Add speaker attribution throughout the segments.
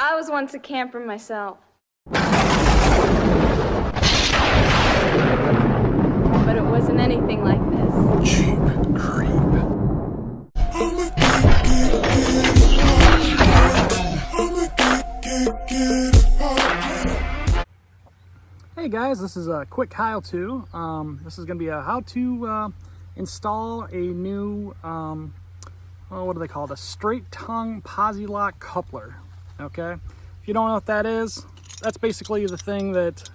Speaker 1: I was once a camper myself. But it wasn't anything like this.
Speaker 2: Cheap creep. Hey guys, this is a quick how-to. This is going to be a how to install a new, what do they call it? A straight tongue posi lock coupler. Okay, if you don't know what that is, that's basically the thing that,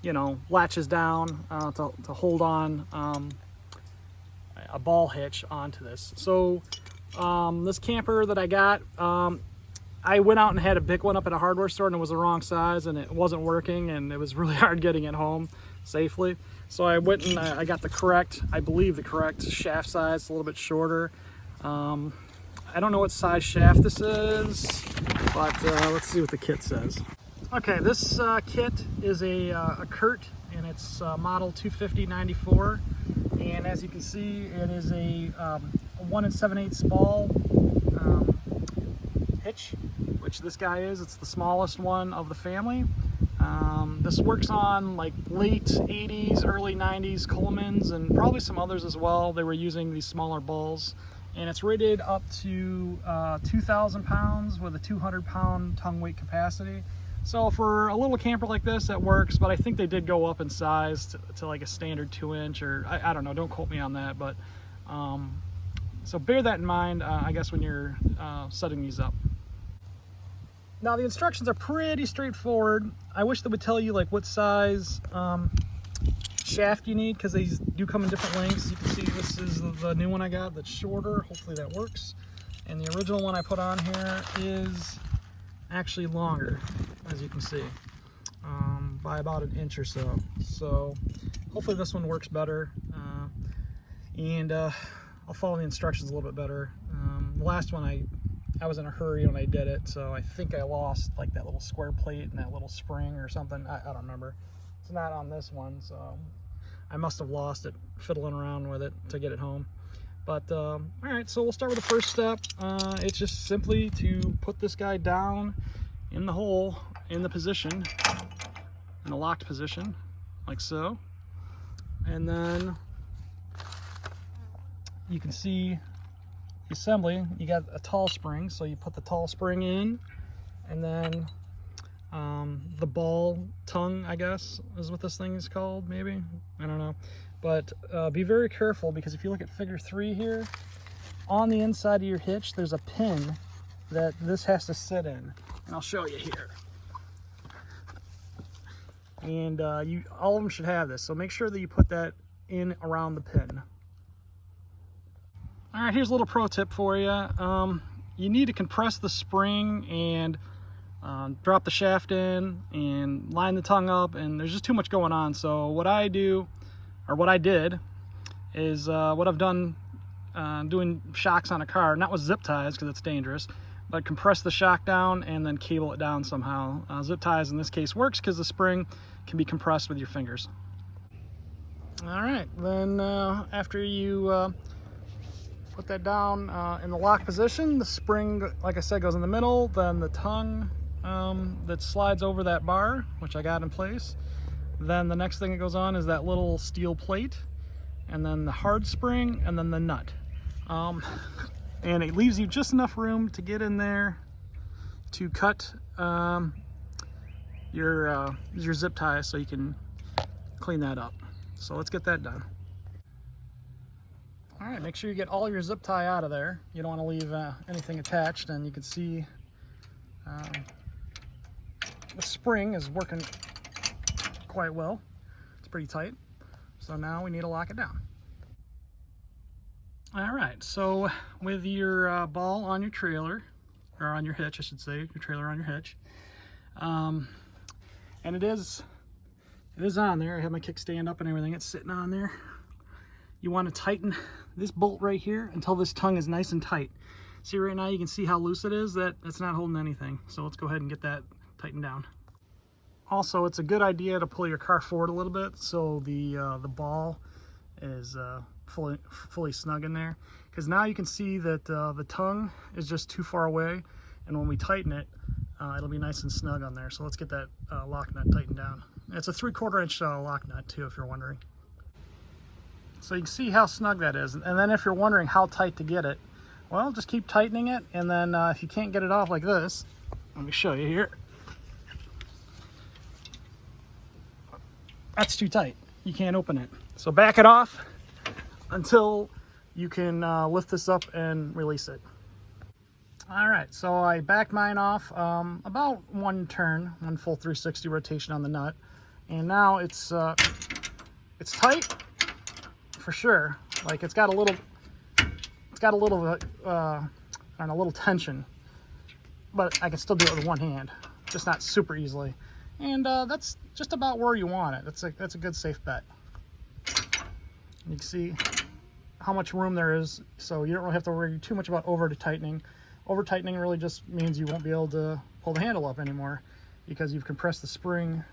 Speaker 2: you know, latches down to hold on a ball hitch onto this. So this camper that I got, I went out and had to pick one up at a hardware store, and it was the wrong size and it wasn't working, and it was really hard getting it home safely. So I went and I got the correct, I believe the correct shaft size, a little bit shorter. I don't know what size shaft this is, but let's see what the kit says. Okay, this kit is a Curt, and it's model 250/94, and as you can see, it is a 1 7/8 ball hitch, which this guy is. It's the smallest one of the family. This works on like late 80s, early 90s Colemans, and probably some others as well. They were using these smaller balls, and it's rated up to 2,000 pounds with a 200-pound tongue weight capacity. So for a little camper like this, that works, but I think they did go up in size to like a standard 2-inch, or I don't know, don't quote me on that, but so bear that in mind, I guess, when you're setting these up. Now the instructions are pretty straightforward. I wish they would tell you like what size shaft you need, because these do come in different lengths. You can see this is the new one I got that's shorter. Hopefully that works. And the original one I put on here is actually longer, as you can see, by about 1 inch or so. So hopefully this one works better, and I'll follow the instructions a little bit better. The last one I was in a hurry when I did it, so I think I lost like that little square plate and that little spring or something. I don't remember. It's not on this one, so I must have lost it fiddling around with it to get it home. But all right, so we'll start with the first step. It's just simply to put this guy down in the hole, in the position, in the locked position, like so. And then you can see the assembly. You got a tall spring, so you put the tall spring in, and then the ball tongue, I guess, is what this thing is called, maybe, I don't know. But be very careful, because if you look at figure 3 here, on the inside of your hitch there's a pin that this has to sit in, and I'll show you here. And all of them should have this, so make sure that you put that in around the pin. All right, here's a little pro tip for you. You need to compress the spring and drop the shaft in and line the tongue up, and there's just too much going on. So what I do, or what I did, is what I've done doing shocks on a car, not with zip ties because it's dangerous, but compress the shock down and then cable it down somehow. Zip ties in this case works because the spring can be compressed with your fingers. All right, then after you put that down in the lock position, the spring, like I said, goes in the middle, then the tongue that slides over that bar, which I got in place. Then the next thing that goes on is that little steel plate, and then the hard spring, and then the nut. And it leaves you just enough room to get in there to cut your zip tie, so you can clean that up. So let's get that done. All right, make sure you get all your zip tie out of there. You don't want to leave anything attached, and you can see the spring is working quite well. It's pretty tight. So now we need to lock it down. All right, so with your ball on your trailer, or on your hitch, I should say, your trailer on your hitch, and it is on there. I have my kickstand up and everything. It's sitting on there. You want to tighten this bolt right here until this tongue is nice and tight. See, right now you can see how loose it is. It's not holding anything. So let's go ahead and get that tightened down. Also, it's a good idea to pull your car forward a little bit so the ball is fully snug in there, because now you can see that the tongue is just too far away, and when we tighten it, it'll be nice and snug on there. So let's get that lock nut tightened down. It's a 3/4 inch lock nut too, if you're wondering. So you can see how snug that is. And then if you're wondering how tight to get it, well, just keep tightening it. And then if you can't get it off like this, let me show you here. That's too tight. You can't open it. So back it off until you can lift this up and release it. All right, so I backed mine off about one full 360 rotation on the nut. And now it's tight for sure. Like it's got a little tension, but I can still do it with one hand, just not super easily. And that's just about where you want it. That's a good safe bet. You can see how much room there is, so you don't really have to worry too much about over tightening. Over tightening really just means you won't be able to pull the handle up anymore because you've compressed the spring,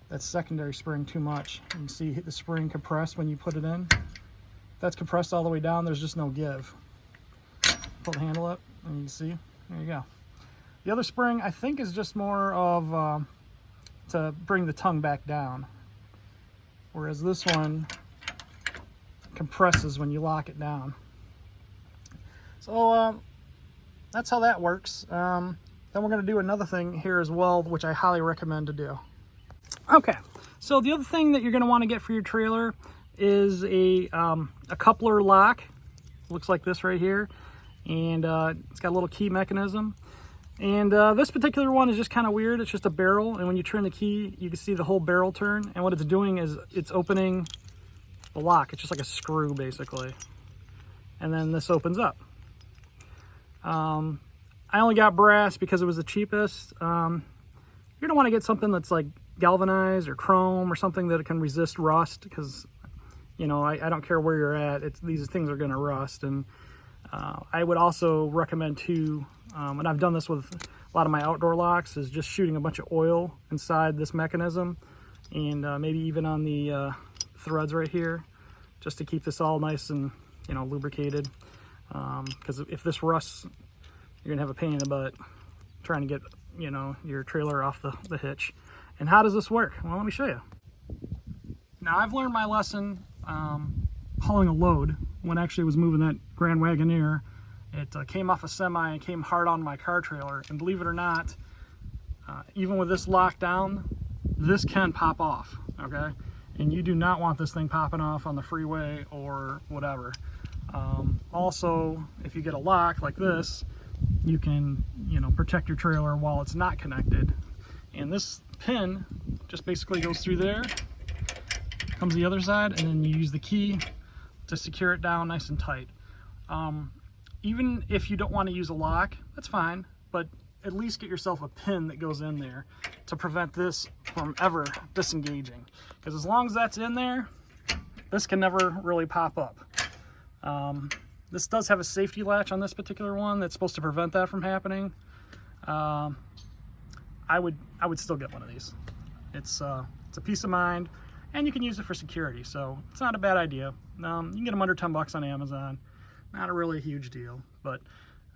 Speaker 2: that secondary spring, too much. You can see the spring compressed when you put it in. If that's compressed all the way down, there's just no give. Pull the handle up and you can see, there you go. The other spring I think is just more of to bring the tongue back down, whereas this one compresses when you lock it down. So that's how that works. Then we're going to do another thing here as well, which I highly recommend to do. Okay, so the other thing that you're going to want to get for your trailer is a coupler lock. Looks like this right here, and it's got a little key mechanism. And this particular one is just kind of weird. It's just a barrel, and when you turn the key, you can see the whole barrel turn. And what it's doing is it's opening the lock. It's just like a screw, basically. And then this opens up. I only got brass because it was the cheapest. You're going to want to get something that's like galvanized or chrome or something that it can resist rust, because, you know, I don't care where you're at. These things are going to rust. And I would also recommend too, and I've done this with a lot of my outdoor locks, is just shooting a bunch of oil inside this mechanism, and maybe even on the threads right here, just to keep this all nice and, you know, lubricated. Because if this rusts, you're gonna have a pain in the butt trying to get, you know, your trailer off the hitch. And how does this work? Well, let me show you. Now, I've learned my lesson hauling a load when actually I was moving that Grand Wagoneer. It came off a semi and came hard on my car trailer, and believe it or not, even with this locked down, this can pop off, okay? And you do not want this thing popping off on the freeway or whatever. Also, if you get a lock like this, you can, you know, protect your trailer while it's not connected. And this pin just basically goes through there, comes the other side, and then you use the key to secure it down nice and tight. Even if you don't want to use a lock, that's fine, but at least get yourself a pin that goes in there to prevent this from ever disengaging. Because as long as that's in there, this can never really pop up. This does have a safety latch on this particular one that's supposed to prevent that from happening. I would still get one of these. It's a peace of mind, and you can use it for security, so it's not a bad idea. You can get them under 10 bucks on Amazon. Not a really huge deal, but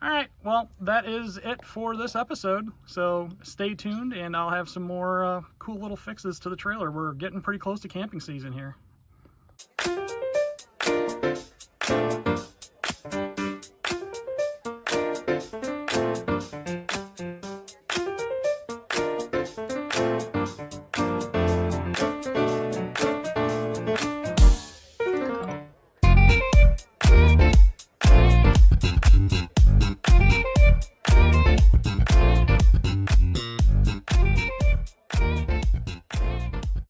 Speaker 2: all right, well, that is it for this episode. So stay tuned, and I'll have some more cool little fixes to the trailer. We're getting pretty close to camping season here.